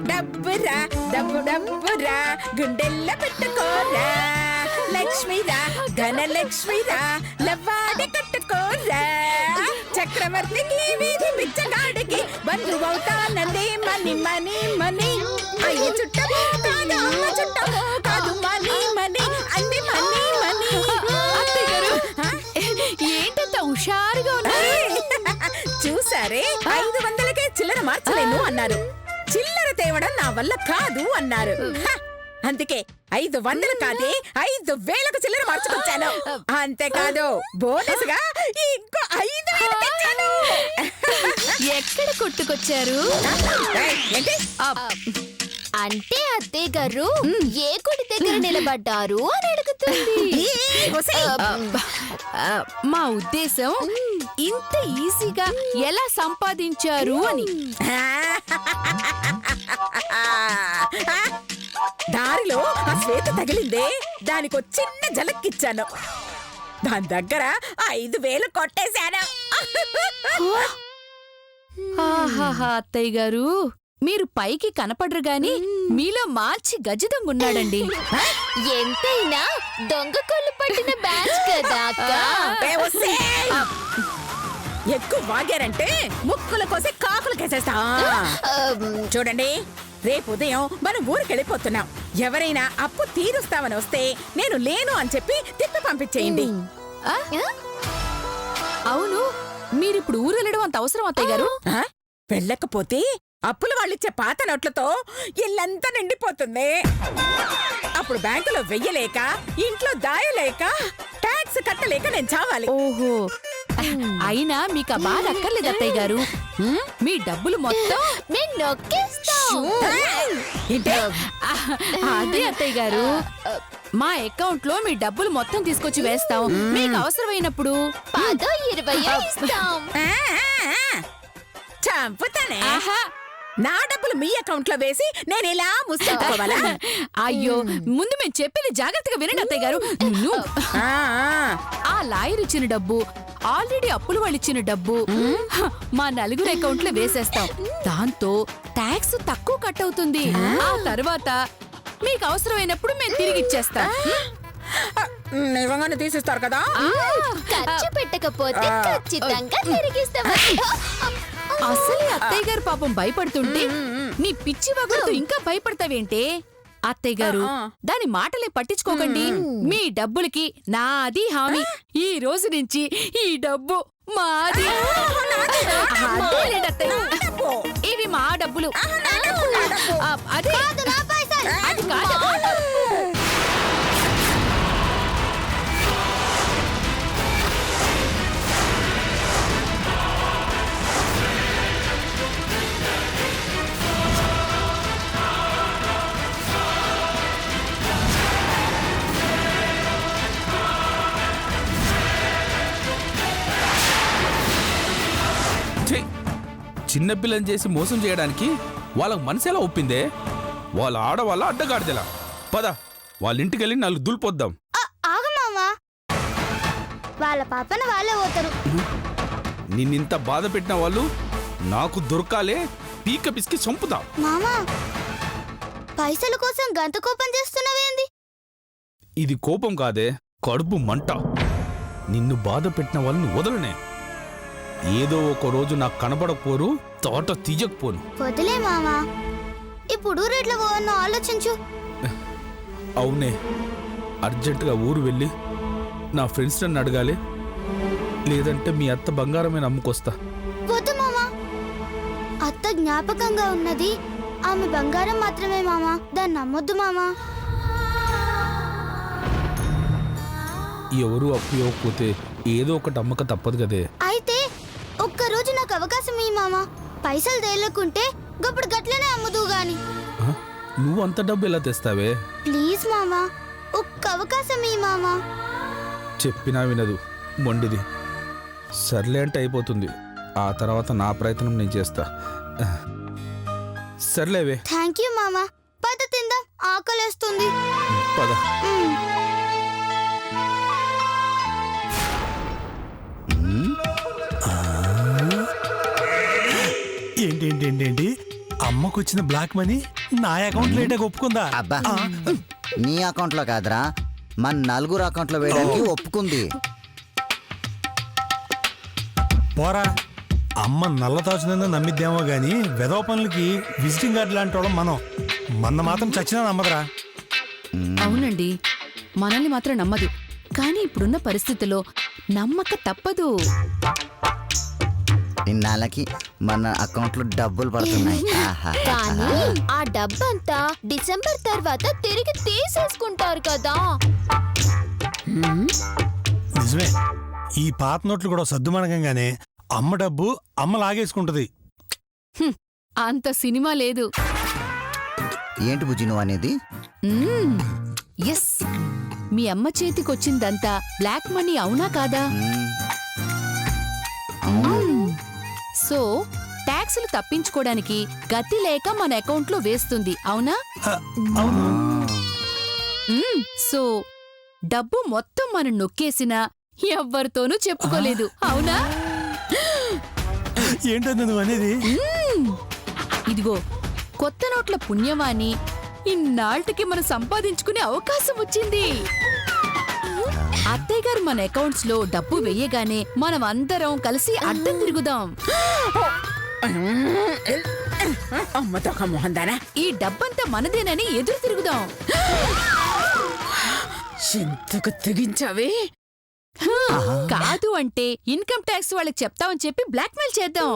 డబ్బురా డబ్బు డబ్బురా గుండెల్ల పెట్టుకోరా లక్ష్మిరా ధనలక్ష్మిరా లవ్వాడి కట్టుకోరా చక్రవర్తికి వీధి బిచ్చగాడికి బంధువవుతానంది మని మని మని అయ్య చుట్టము కాదు అమ్మ చుట్టము కాదు మని మని అంది మని మని. ఏంటంత హుషారుగా ఉన్నారు? చూసారే 500కే చిల్లర మార్చలేను అన్నారు. చిల్లర తేవడం నా వల్ల కాదు అన్నారు. అందుకే 500 కాదే 5000కు చిల్లర మార్చుకొచ్చాను. అంతేకాదు బోనస్ గా ఇంకో 5000 తెచ్చాను. ఎక్కడ కొట్టుకొచ్చారు? ఏంటి? అంటే అత్తయ్య గారు ఏ గుడి దగ్గర నిలబడ్డారు అని అడుగుతుంది. మా ఉద్దేశం ఇంత ఈజీగా ఎలా సంపాదించారు అని. దారిలో ఆ శ్వేత తగిలిందే, దానికో చిన్న జలక్కిచ్చాను. దాని దగ్గర 5000 కొట్టేశాను. ఆహాహా అత్తయ్య గారు, మీరు పైకి కనపడరు గాని మీలో మార్చి గజ దొంగ ఉన్నాడండి. ఎంతైనా దొంగ కొల్లు పట్టిన బ్యాచ్ కదా అక్క. ఎక్కువ వాగారంటే ముక్కుల కోసి కాకులు కేసేస్తా. చూడండి, రేపు ఉదయం మనం ఊరికెళ్ళిపోతున్నాం. ఎవరైనా అప్పు తీరుస్తామని వస్తే నేను లేను అని చెప్పి తిప్పి పంపించేయండి. అవును, మీరిప్పుడు ఊరు వెళ్ళడం అంత అవసరం అత్తయ్య గారు? వెళ్ళకపోతే అప్పులు వాళ్ళిచ్చే పాత నోట్లతో ఇల్లంతా నిండిపోతుంది. అప్పుడు బ్యాంకులో వెయ్యలేక, ఇంట్లో దాయలేక, ట్యాక్స్ కట్టలేక నేను చావాలి. ఓహో, అయినా మీకు ఆ బాధ అక్కర్లేదు అత్తయ్య గారు. మీ డబ్బులు మొత్తం మేము నొక్కేస్తాం. అదే అత్తయ్య గారు, మా అకౌంట్ లో మీ డబ్బులు మొత్తం తీసుకొచ్చి వేస్తాం. మీకు అవసరమైనప్పుడు 10-20 ఇస్తాం. చంపుతానే. నా డబ్బులు మీ అకౌంట్ లో వేసి నేను ఇలా ముసుకోవాలా? అయ్యో, ముందు మేము చెప్పేది జాగ్రత్తగా వినండి అత్తయ్య గారు. ఆ లాయర్ ఇచ్చిన డబ్బు, ఆల్రెడీ అప్పులు వాళ్ళు ఇచ్చిన డబ్బు మా నలుగురు అకౌంట్ లో వేసేస్తాం. దాంతో టాక్స్ తక్కువ కట్ అవుతుంది. ఆ తర్వాత మీకు అవసరమైనప్పుడు మేము తిరిగి ఇచ్చేస్తాం. నిజంగానే తీసిస్తారు కదా? ఖర్చు పెట్టకపోతే ఖచ్చితంగా తిరిగిస్తాం. అసలే అత్తయ్య గారు పాపం భయపడుతుంటే నీ పిచ్చి వగుడుతూ ఇంకా భయపడతావేంటే? అత్తయ్య గారు, దాని మాటలే పట్టించుకోకండి. మీ డబ్బులకి నాది హామీ. ఈ రోజు నుంచి ఈ డబ్బు మాది. ఇవి మా డబ్బులు. అదే అది కాదు. చిన్నపిల్లని చేసి మోసం చేయడానికి వాళ్ళకు మనసు ఎలా ఒప్పిందే? వాళ్ళ ఆడవాళ్ళ అడ్డగాడిదెలా. పద, వాళ్ళ ఇంటికి వెళ్ళి 4 దులిపొద్దాం. ఆగమామా, వాళ్ళ పాపన వాళ్ళే పోతారు. నిన్నింత బాధ పెట్టిన వాళ్ళు నాకు దొరకాలే, పీక పిసికి చంపుతా. మామా, పైసల కోసం గంత కోపం చేస్తున్నావేంది? ఇది కోపం కాదే, కడుపు మంట. నిన్ను బాధ పెట్టిన వాళ్ళని వదలనే. ఏదో ఒక రోజు నాకు కనబడకపోరు, తోట తీయకపోను. వదిలే మామా, ఇప్పుడు రేట్ల పోవన్నో ఆలోచించు. అవునే, అర్జెంటుగా ఊరు వెళ్ళి నా ఫ్రెండ్స్ నన్ను అడగాలి, లేదంటే మీ అత్త బంగారమే నమ్ముకొస్తా. వద్దు మామా, అత్త జ్ఞాపకంగా ఉన్నది ఆమె బంగారం మాత్రమే మామా, దాన్ని నమ్మొద్దు మామా. ఎవరు అప్పు ఇవ్వకపోతే ఏదో ఒకటి అమ్మక తప్పదు కదే. అయితే ఒక్కరోజు నాకు అవకాశం ఇయ్యి మామా, పైసలు తేలకుంటే గప్పుడు గట్లనే అమ్ముదు గాని. నువ్వు అంత డబ్బు ఎలా తెస్తావే? ప్లీజ్ మామా, ఒక్క అవకాశం ఇయ్యి మామా. చెప్పినా వినదు, మొండిది. సర్లే అంటే అయిపోతుంది, ఆ తర్వాత నా ప్రయత్నం నేను చేస్తా. సర్లేవే. థ్యాంక్ యూ మామా. పద తిందాం, ఆకలేస్తుంది. పద. ఏంటి అమ్మకు వచ్చిన బ్లాక్ మనీ నా అకౌంట్ లేటే ఒప్పుకుందా? అబ్బా నీ అకౌంట్ లో కాదురా, మన నలుగురు అకౌంట్ లో వేయడానికి ఒప్పుకుంది. పోరా, అమ్మ నల్ల తాచునందు నమ్మిద్దేమో గాని వెధవ పనులకి విజిటింగ్ కార్డు లాంటి వాళ్ళం మనం. మన మాత్రం చచ్చినా నమ్మదురా. అవునండి, మనల్ని మాత్రం నమ్మదు. కానీ ఇప్పుడున్న పరిస్థితుల్లో నమ్మక తప్పదు. ఇన్నాళ్ళకి మన అకౌంట్ లో డబ్బులు పడుతున్నాయి. కానీ ఆ డబ్బంతా డిసెంబర్ తర్వాత తిరిగి తీసేసుకుంటారు కదా. నిజమే, ఈ పాత నోట్లు కూడా సద్దుమణగంగానే అమ్మ డబ్బు అమ్మ లాగేసుకుంటది. అంత సినిమా లేదు. ఏంటి బుజ్జి నువ్వు అనేది? ఎస్, మీ అమ్మ చేతికొచ్చిందంతా బ్లాక్ మనీ అవునా కాదా? సో ట్యాక్సులు తప్పించుకోవడానికి గతి లేక మన అకౌంట్ లో వేస్తుంది, అవునా? అవును. సో డబ్బు మొత్తం మనం నొక్కేసినా ఎవ్వరితోనూ చెప్పుకోలేదు, అవునా? ఏంటో నువ్వు అనేది? ఇదిగో కొత్త నోట్ల పుణ్యమాని ఇన్నాళ్ళకి మనం సంపాదించుకునే అవకాశం వచ్చింది. అత్తయ్య గారు మన అకౌంట్స్ లో డబ్బు వెయ్యగానే మనం అందరం కలిసి అడ్డం తిరుగుదాం. అమ్మతో మొహం దానా, ఈ డబ్బంతా మనదేనని ఎదురు తిరుగుదాం. ఎంతకు తెగించావే? కాదు అంటే ఇన్కమ్ ట్యాక్స్ వాళ్ళకి చెప్తామని చెప్పి బ్లాక్మెయిల్ చేద్దాం.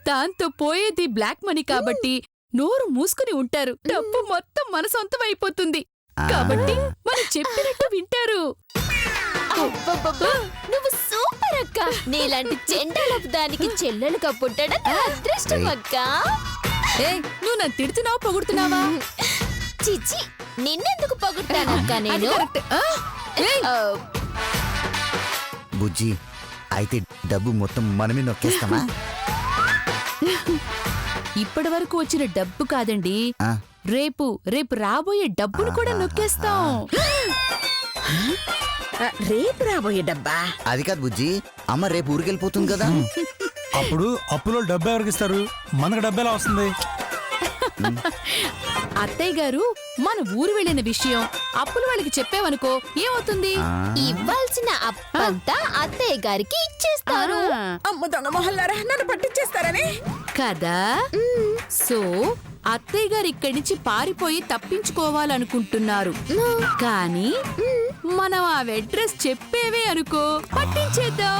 దాంతో పోయేది బ్లాక్ మనీ కాబట్టి నోరు మూసుకుని ఉంటారు. డబ్బు మొత్తం మన సొంతం అయిపోతుంది. కాబట్టి మనం చెప్పినట్టు వింటారు. అబ్బబ్బబ్బా, నువ్వు సూపర్ అక్క. నీలాంటి చెండాలపు దానికి చెల్లెలు కప్పుంటాడా నా అదృష్టం అక్క. నువ్వు నన్ను తిడుతున్నావా పొగుడుతున్నావా? చిచి, నిన్నెందుకు పొగుడతానక్క నేను? బుజ్జి అయితే డబ్బు మొత్తం మనమే నొక్కేస్తామా? ఇప్పటి వరకు వచ్చిన డబ్బు కాదండి, రేపు రాబోయే డబ్బును కూడా నొక్కేస్తాం. రేపు రాబోయే డబ్బా? అది కాదు బుజ్జి, అమ్మ రేపు ఊరికెళ్ళిపోతుంది కదా. అప్పుడు అప్పులో డబ్బు ఎవరికి ఇస్తారు? మనకు డబ్బు ఎలా వస్తుంది? అత్తయ్య గారు మన ఊరు వెళ్ళిన విషయం అప్పులు వాళ్ళకి చెప్పావనుకో ఏమవుతుంది? ఇవ్వాల్సిన అప్పంతా అత్తయ్య గారికి ఇచ్చేస్తారు. అమ్మ దొంగ మొహల్లారా, నన్ను పట్టించేస్తారని కదా. సో అత్తయ్య గారు ఇక్కడి నుంచి పారిపోయి తప్పించుకోవాలనుకుంటున్నారు. కానీ మనం ఆ అడ్రస్ చెప్పేవే అనుకో, పట్టించేద్దాం.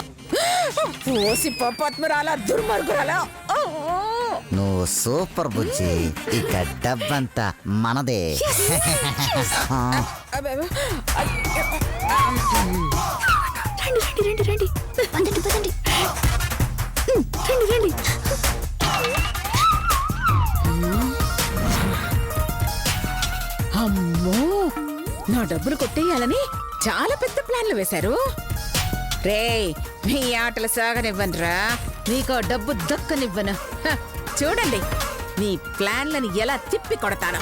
ఓసి పద్మరాల దుర్మార్గురాల. నువ్వు సూపర్ బుజ్జి, ఇక డబ్బంతా మనదే. రండి రండి రండి, పదండి పదండి. రండి రండి. అమ్మో, నా డబ్బులు కొట్టేయాలని చాలా పెద్ద ప్లాన్లు వేశారు. రేయ్, మీ ఆటలు సాగనివ్వనురా, నీకో డబ్బు దక్కనివ్వను. చూడండి నీ ప్లాన్లను ఎలా తిప్పి కొడతాను.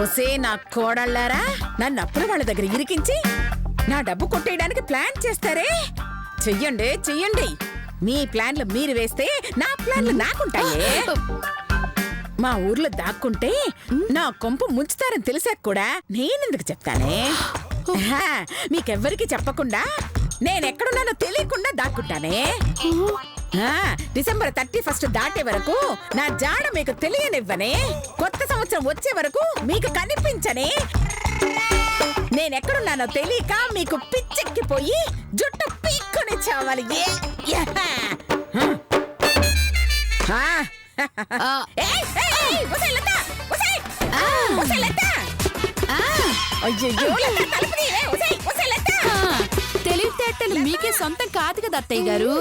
ఒసే నా కోడళ్ళారా, నన్ను అప్పుడు వాళ్ళ దగ్గర ఇరికించి నా డబ్బు కొట్టేయడానికి ప్లాన్ చేస్తారే. చెయ్యండి చెయ్యండి, మీ ప్లాన్లు మీరు వేస్తే నా ప్లాన్లు నాకుంటాయే. మా ఊర్లో దాక్కుంటే నా కొంపు ముంచుతారని తెలిసాక కూడా నేనెందుకు చెప్తానే? మీకెవ్వరికి చెప్పకుండా నేనెక్కడున్నానో తెలియకుండా దాక్కుంటానే. డిసెంబర్ 31 దాటే వరకు నా జాడ మీకు తెలియనివ్వనే. కొత్త సంవత్సరం వచ్చే వరకు మీకు కనిపించనే. నేనెక్కడున్నానో తెలియక మీకు పిచ్చెక్కిపోయి జుట్టు పీక్కొని చావాలి. తెలివితేటలు మీకే సొంతం కాదు కదా అత్తయ్య గారు.